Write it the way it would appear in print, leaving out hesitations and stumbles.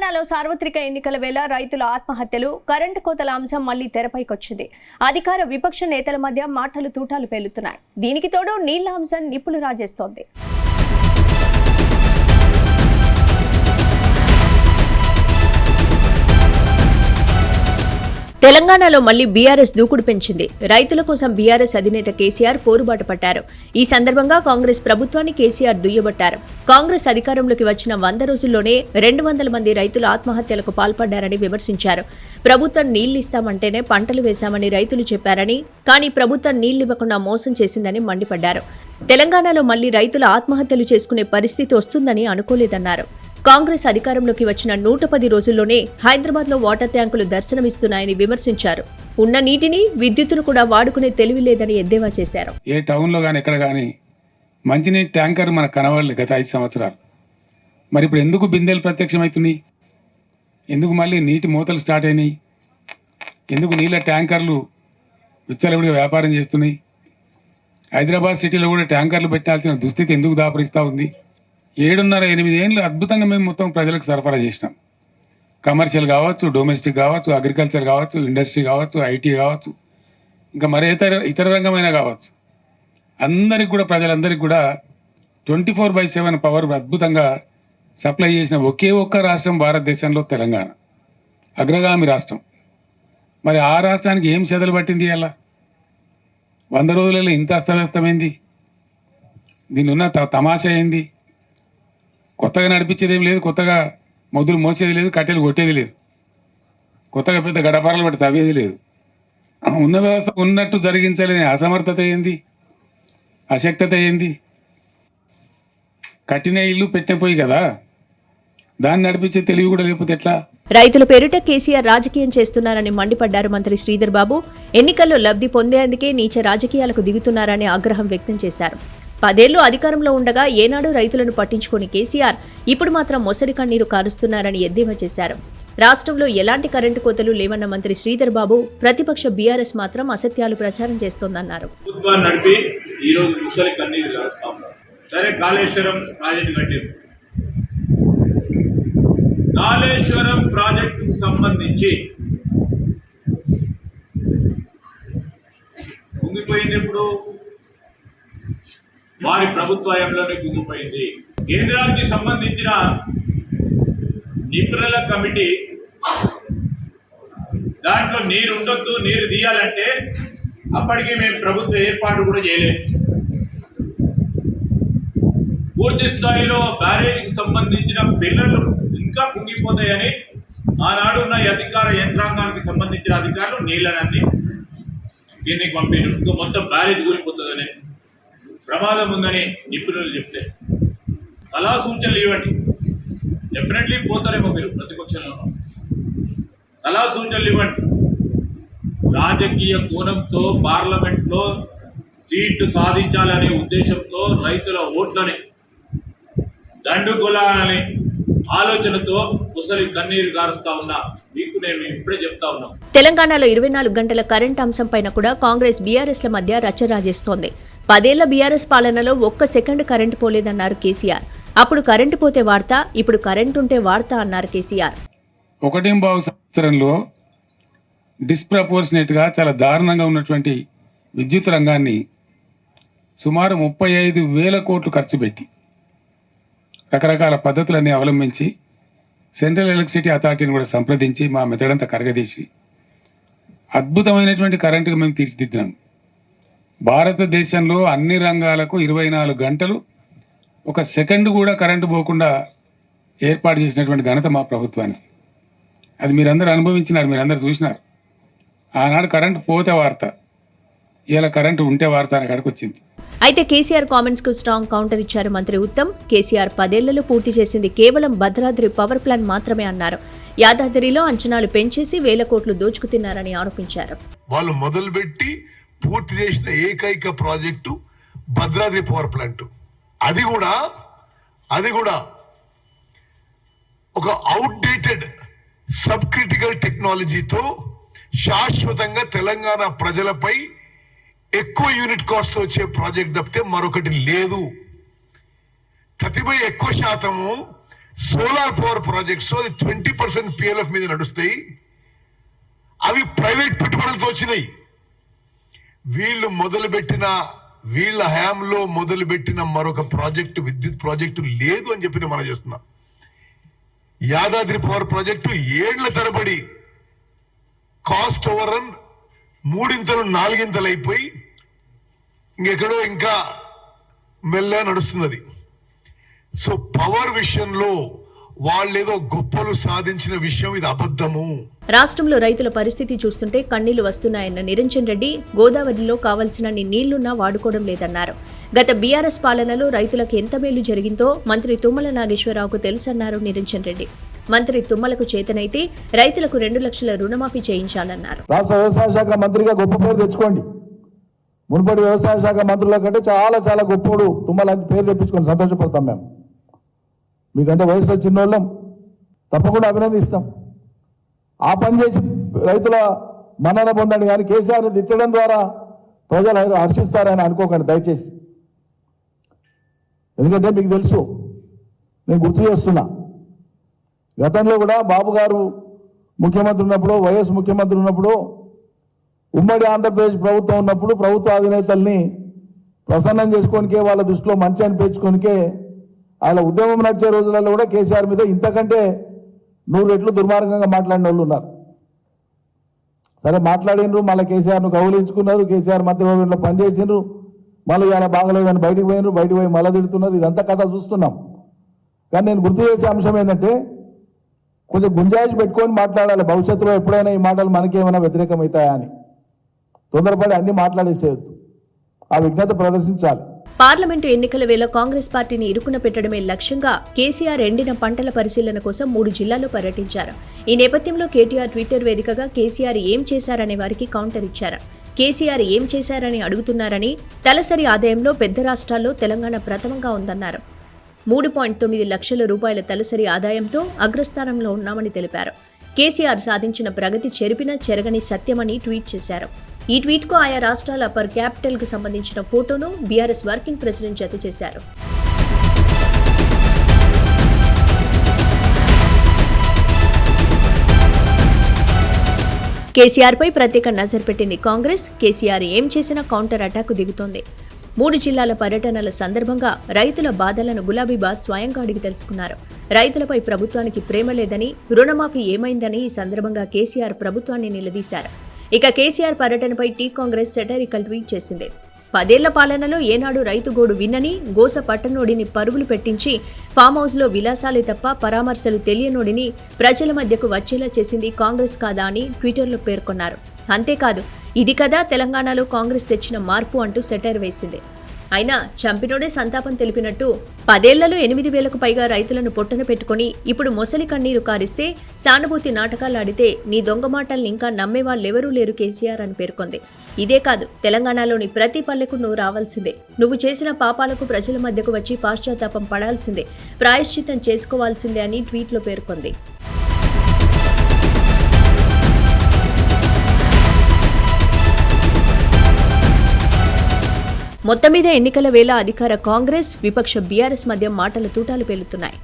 తెలంగాణలో సార్వత్రిక ఎన్నికల వేళ రైతుల ఆత్మహత్యలు, కరెంటు కోతల అంశం మళ్లీ తెరపైకొచ్చింది. అధికార విపక్ష నేతల మధ్య మాటలు తూటాలు పేలుతున్నాయి. దీనికి తోడు నీళ్ల అంశం నిప్పులు రాజేస్తోంది. తెలంగాణలో మళ్లీ బీఆర్ఎస్ దూకుడు పెంచింది. రైతుల కోసం బీఆర్ఎస్ అధినేత కేసీఆర్ పోరుబాటు పట్టారు. ఈ సందర్భంగా కాంగ్రెస్ ప్రభుత్వాన్ని కేసీఆర్ దుయ్యబట్టారు. కాంగ్రెస్ అధికారంలోకి వచ్చిన 100 రోజుల్లోనే 200 మంది రైతులు ఆత్మహత్యలకు పాల్పడ్డారని విమర్శించారు. ప్రభుత్వం నీళ్లిస్తామంటేనే పంటలు వేశామని రైతులు చెప్పారని, కానీ ప్రభుత్వం నీళ్లివ్వకుండా మోసం చేసిందని మండిపడ్డారు. తెలంగాణలో మళ్లీ రైతులు ఆత్మహత్యలు చేసుకునే పరిస్థితి వస్తుందని అనుకోలేదన్నారు. కాంగ్రెస్ అధికారంలోకి వచ్చిన 110 రోజుల్లోనే హైదరాబాద్లో వాటర్ ట్యాంకులు దర్శనమిస్తున్నాయని విమర్శించారు. ఉన్న నీటిని, విద్యుత్తును కూడా వాడుకునే తెలివి లేదని ఎద్దేవా చేశారు. ఏ టౌన్లో కానీ ఎక్కడ కానీ మంచినీటి ట్యాంకర్ మనకు కనబడలేదు గత 5 సంవత్సరాలు. మరి ఇప్పుడు ఎందుకు బిందెలు ప్రత్యక్షమవుతున్నాయి? ఎందుకు మళ్ళీ నీటి మూతలు స్టార్ట్ అయినాయి? ఎందుకు నీళ్ళ ట్యాంకర్లు విచ్చలవిడిగా వ్యాపారం చేస్తున్నాయి? హైదరాబాద్ సిటీలో కూడా ట్యాంకర్లు పెట్టాల్సిన దుస్థితి ఎందుకు దాపరిస్తూ ఉంది? 7.5-8 ఏళ్ళు అద్భుతంగా మేము మొత్తం ప్రజలకు సరఫరా చేసినాం. కమర్షియల్ కావచ్చు, డొమెస్టిక్ కావచ్చు, అగ్రికల్చర్ కావచ్చు, ఇండస్ట్రీ కావచ్చు, ఐటీ కావచ్చు, ఇంకా మరే ఇతర రంగమైనా కావచ్చు. అందరికి కూడా, ప్రజలందరికీ కూడా 24/7 పవర్ అద్భుతంగా సప్లై చేసిన ఒకే ఒక్క రాష్ట్రం భారతదేశంలో తెలంగాణ, అగ్రగామి రాష్ట్రం. మరి ఆ రాష్ట్రానికి ఏం చెదలు పట్టింది? అలా 100 రోజులలో ఇంత అస్తవ్యస్తమైంది. దీని ఉన్న తమాషా ఏంది? కొత్తగా నడిపించేది ఏం లేదు, కొత్తగా మొదలు మోసేది లేదు, కట్టెలు కొట్టేది లేదు, కొత్తగా పెద్ద గడపరాలు పట్టి తవ్వేది లేదు. ఉన్న వ్యవస్థ ఉన్నట్టు జరిగించలేని అసమర్థత ఏంది? అశక్తత ఏంది? కట్టిన ఇల్లు పెట్టిపోయి కదా, దాన్ని నడిపించే తెలివి కూడా లేకపోతే ఎట్లా? రైతుల పేరిట కేసీఆర్ రాజకీయం చేస్తున్నారని మండిపడ్డారు మంత్రి శ్రీధర్ బాబు. ఎన్నికల్లో లబ్ధి పొందేందుకే నీచ రాజకీయాలకు దిగుతున్నారని ఆగ్రహం వ్యక్తం చేశారు. 10 ఏళ్లు అధికారంలో ఉండగా ఏనాడు రైతులను పట్టించుకుని కేసీఆర్ ఇప్పుడు మాత్రం మొసరి కన్నీరు కారుస్తున్నారని ఎద్దేవా చేశారు. రాష్ట్రంలో ఎలాంటి కరెంటు కోతలు లేవన్న మంత్రి శ్రీధర్ బాబు, ప్రతిపక్ష బీఆర్ఎస్ మాత్రం అసత్యాలు ప్రచారం చేస్తోందన్నారు. కాళేశ్వరం ప్రాజెక్టుకు సంబంధించి కుంగిపోయింది. ఇప్పుడు వారి ప్రభుత్వంలోనే కుంగిపోయింది. కేంద్రానికి సంబంధించిన నిపుణుల కమిటీ దాంట్లో నీరు ఉండొద్దు, నీరు తీయాలంటే అప్పటికి మేము ప్రభుత్వ ఏర్పాటు కూడా చేయలేదు. పూర్తి స్థాయిలో బ్యారేజీకి సంబంధించిన పిల్లలు ఇంకా కుంగిపోతాయని ఆనాడున్న అధికార యంత్రాంగానికి సంబంధించిన అధికారులు నీళ్ళనన్నీ దీనికి పంపిణీ మొత్తం బ్యారేజ్ కూలిపోతుందని, ప్రమాదం ఉందని నిపుణులు చెప్తే సలహా సూచనలు ఇవ్వండి. డెఫినెట్లీ పోతారేమో మీరు ప్రతిపక్షంలో. సలహా సూచనలు ఇవ్వండి. రాజకీయ కోణంతో పార్లమెంట్లో సీట్లు సాధించాలనే ఉద్దేశంతో రైతుల ఓట్లని దండుకొలాలని ఆలోచనతో ముసలి కన్నీరు గారుస్తా ఉన్నా మీకు నేను ఇప్పుడే చెప్తా ఉన్నా. తెలంగాణలో 24 గంటల కరెంట్ అంశంపైన కూడా కాంగ్రెస్ బీఆర్ఎస్ల మధ్య రచ్చ రాజేస్తోంది. 10 ఏళ్ల బీఆర్ఎస్ పాలనలో ఒక్క సెకండ్ కరెంటు పోలేదన్నారు కేసీఆర్. అప్పుడు కరెంటు పోతే వార్త, ఇప్పుడు కరెంటు ఉంటే వార్త అన్నారు కేసీఆర్. 1.5 సంవత్సరంలో డిస్ప్రపోర్షనేట్గా చాలా దారుణంగా ఉన్నటువంటి విద్యుత్ రంగాన్ని సుమారు 35,000 కోట్లు ఖర్చు పెట్టి రకరకాల పద్ధతులన్నీ అవలంబించి సెంట్రల్ ఎలక్ట్రిసిటీ అథారిటీని కూడా సంప్రదించి మా మెదడంతా కరగదీసి అద్భుతమైనటువంటి కరెంటుగా మేము తీర్చిదిద్దినాం. భారతదేశంలో అన్ని రంగాలకు 24 గంటలు ఒక సెకండ్ కూడా కరెంటు పోకుండా ఏర్పాటు చేసినటువంటి ఘనత మా ప్రభుత్వానికి. అది మీరందరూ అనుభవించినారు, మీరందరూ చూసినారు. ఆనాడు కరెంటు పోతే వార్త, ఇలా కరెంటు ఉంటే వార్త అని అక్కడికి వచ్చింది. అయితే కేసీఆర్ కామెంట్స్ కు స్ట్రాంగ్ కౌంటర్ ఇచ్చారు మంత్రి ఉత్తమ్. కేసీఆర్ 10 ఏళ్లలో పూర్తి చేసింది కేవలం భద్రాద్రి పవర్ ప్లాంట్ మాత్రమే అన్నారు. యాదాద్రిలో అంచనాలు పెంచేసి 1000 కోట్లు దోచుకుతున్నారని ఆరోపించారు. వాళ్ళు మొదలుపెట్టి పూర్తి చేసిన ఏకైక ప్రాజెక్టు భద్రాద్రి పవర్ ప్లాంట్. అది కూడా ఒక అవుట్డేటెడ్ సబ్ క్రిటికల్ టెక్నాలజీతో శాశ్వతంగా తెలంగాణ ప్రజలపై ఎక్కువ యూనిట్ కాస్ట్ వచ్చే ప్రాజెక్ట్ తప్పితే మరొకటి లేదు. ప్రతిభ ఎక్కువ శాతము సోలార్ పవర్ ప్రాజెక్ట్స్ అది 20% PLF మీద నడుస్తాయి. అవి ప్రైవేట్ పెట్టుబడులతో వచ్చినాయి. వీళ్ళ హయాంలో మొదలుపెట్టిన మరొక ప్రాజెక్టు, విద్యుత్ ప్రాజెక్టు లేదు అని చెప్పి మనం చేస్తున్నాం. యాదాద్రి పవర్ ప్రాజెక్టు 7 ఏళ్ల తరబడి కాస్ట్ ఓవర్ రన్ 3 4 అయిపోయి ఇంకెక్కడో ఇంకా మెల్లగా నడుస్తున్నది. సో పవర్ విషయంలో వాళ్ళేదో గొప్పలు సాధించిన విషయం ఇది అబద్ధము. రాష్ట్రంలో రైతుల పరిస్థితి చూస్తుంటే కన్నీళ్లు వస్తున్నాయన్న నిరంజన్ రెడ్డి గోదావరిలో కావాల్సినన్ని నీళ్లున్నా వాడుకోవడం లేదన్నారు. గత బీఆర్ఎస్ పాలనలో రైతులకు ఎంత మేలు జరిగిందో మంత్రి తుమ్మల నాగేశ్వరరావుకు తెలుసన్నారు నిరంజన్ రెడ్డి. మంత్రి తుమ్మలకు చేతనైతే రైతులకు 2 లక్షల రుణమాఫీ చేయించాలన్నారు. రాష్ట్ర వ్యవసాయ శాఖ మంత్రిగా గొప్ప పేరు తెచ్చుకోండి. మునుపటి వ్యవసాయ శాఖ మంత్రుల కంటే చాలా గొప్పోడు తుమ్మల పేరు తెప్పించుకొని సంతోషపడతాం. మేము మీకంటే వయసులో చిన్నోళ్ళం, తప్పకుండా అభినందిస్తాం. ఆ పని చేసి రైతుల మన్నన పొందండి. కానీ కేసీఆర్ని తిట్టడం ద్వారా ప్రజలు హర్షిస్తారని అనుకోకండి దయచేసి. ఎందుకంటే మీకు తెలుసు, నేను గుర్తు చేస్తున్నా, గతంలో కూడా బాబు గారు ముఖ్యమంత్రి ఉన్నప్పుడు, వైఎస్ ముఖ్యమంత్రి ఉన్నప్పుడు, ఉమ్మడి ఆంధ్రప్రదేశ్ ప్రభుత్వం ఉన్నప్పుడు ప్రభుత్వ అధినేతల్ని ప్రసన్నం చేసుకోనికే, వాళ్ళ దృష్టిలో మంచి అనిపించుకోనికే ఆయన ఉద్యమం నడిచే రోజులలో కూడా కేసీఆర్ మీద ఇంతకంటే 100 రెట్లు దుర్మార్గంగా మాట్లాడిన వాళ్ళు ఉన్నారు. సరే మాట్లాడినరు, మళ్ళీ కేసీఆర్ను కౌలించుకున్నారు, కేసీఆర్ మంత్రివర్గంలో పనిచేసినారు, మళ్ళీ ఇలా బాగలేదని బయటికి పోయి మళ్ళీ తిడుతున్నారు. ఇదంతా కథ చూస్తున్నాం. కానీ నేను గుర్తు చేసే అంశం ఏంటంటే, కొంచెం గుంజాయిషి పెట్టుకొని మాట్లాడాలి. భవిష్యత్తులో ఎప్పుడైనా ఈ మాటలు మనకేమైనా వ్యతిరేకమవుతాయా అని తొందరపడి అన్ని మాట్లాడేసేయద్దు. ఆ విజ్ఞత ప్రదర్శించాలి. పార్లమెంటు ఎన్నికల వేళ కాంగ్రెస్ పార్టీని ఇరుకున పెట్టడమే లక్ష్యంగా కేసీఆర్ ఎండిన పంటల పరిశీలన కోసం 3 జిల్లాల్లో పర్యటించారు. ఈ నేపథ్యంలో కేటీఆర్ ట్విట్టర్ వేదికగా కేసీఆర్ ఏం చేశారనే వారికి కౌంటర్ ఇచ్చారు. కేసీఆర్ ఏం చేశారని అడుగుతున్నారని, తలసరి ఆదాయంలో పెద్ద రాష్ట్రాల్లో తెలంగాణ ప్రథమంగా ఉందన్నారు. 3.9 లక్షల రూపాయల తలసరి ఆదాయంతో అగ్రస్థానంలో ఉన్నామని తెలిపారు. కేసీఆర్ సాధించిన ప్రగతి చెరగని సత్యమని ట్వీట్ చేశారు. ఈ ట్వీట్కు ఆయా రాష్ట్రాల పర్ క్యాపిటల్కు సంబంధించిన ఫోటోను బీఆర్ఎస్ వర్కింగ్ ప్రెసిడెంట్ జత చేశారు. కేసీఆర్పై ప్రత్యేక నజర్ పెట్టింది కాంగ్రెస్. కేసీఆర్ ఏం చేసినా కౌంటర్ అటాక్ దిగుతోంది. 3 జిల్లాల పర్యటనల సందర్భంగా రైతుల బాధలను గులాబీ బాస్ స్వయంగా అడిగి తెలుసుకున్నారు. రైతులపై ప్రభుత్వానికి ప్రేమ లేదని, రుణమాఫీ ఏమైందని ఈ సందర్భంగా కేసీఆర్ ప్రభుత్వాన్ని నిలదీశారు. ఇక కేసీఆర్ పర్యటనపై టీ కాంగ్రెస్ సెటరికల్ ట్వీట్ చేసింది. 10 ఏళ్ల పాలనలో ఏనాడు రైతు గోడు విన్నని, గోస పట్టనోడిని పరుగులు పెట్టించి ఫామ్ హౌస్లో విలాసాలే తప్ప పరామర్శలు తెలియనోడిని ప్రజల మధ్యకు వచ్చేలా చేసింది కాంగ్రెస్ కాదా అని ట్విట్టర్లో పేర్కొన్నారు. అంతేకాదు, ఇది కదా తెలంగాణలో కాంగ్రెస్ తెచ్చిన మార్పు అంటూ సెటైర్ వేసింది. అయినా చంపినోడే సంతాపం తెలిపినట్టు 10 ఏళ్లలో 8,000కు పైగా రైతులను పొట్టన పెట్టుకుని ఇప్పుడు మొసలి కన్నీరు కారిస్తే, సానుభూతి నాటకాలాడితే నీ దొంగ మాటల్ని ఇంకా నమ్మేవాళ్ళెవరూ లేరు కేసీఆర్ అని పేర్కొంది. ఇదే కాదు, తెలంగాణలోని ప్రతి పల్లెకు నువ్వు రావాల్సిందే, నువ్వు చేసిన పాపాలకు ప్రజల మధ్యకు వచ్చి పాశ్చాత్తాపం పడాల్సిందే, ప్రాయశ్చిత్తం చేసుకోవాల్సిందే అని ట్వీట్లో పేర్కొంది. మొత్తం మీద ఎన్నికల వేళ అధికార కాంగ్రెస్, విపక్ష బీఆర్ఎస్ మధ్య మాటల తూటాలు పేలుతున్నాయి.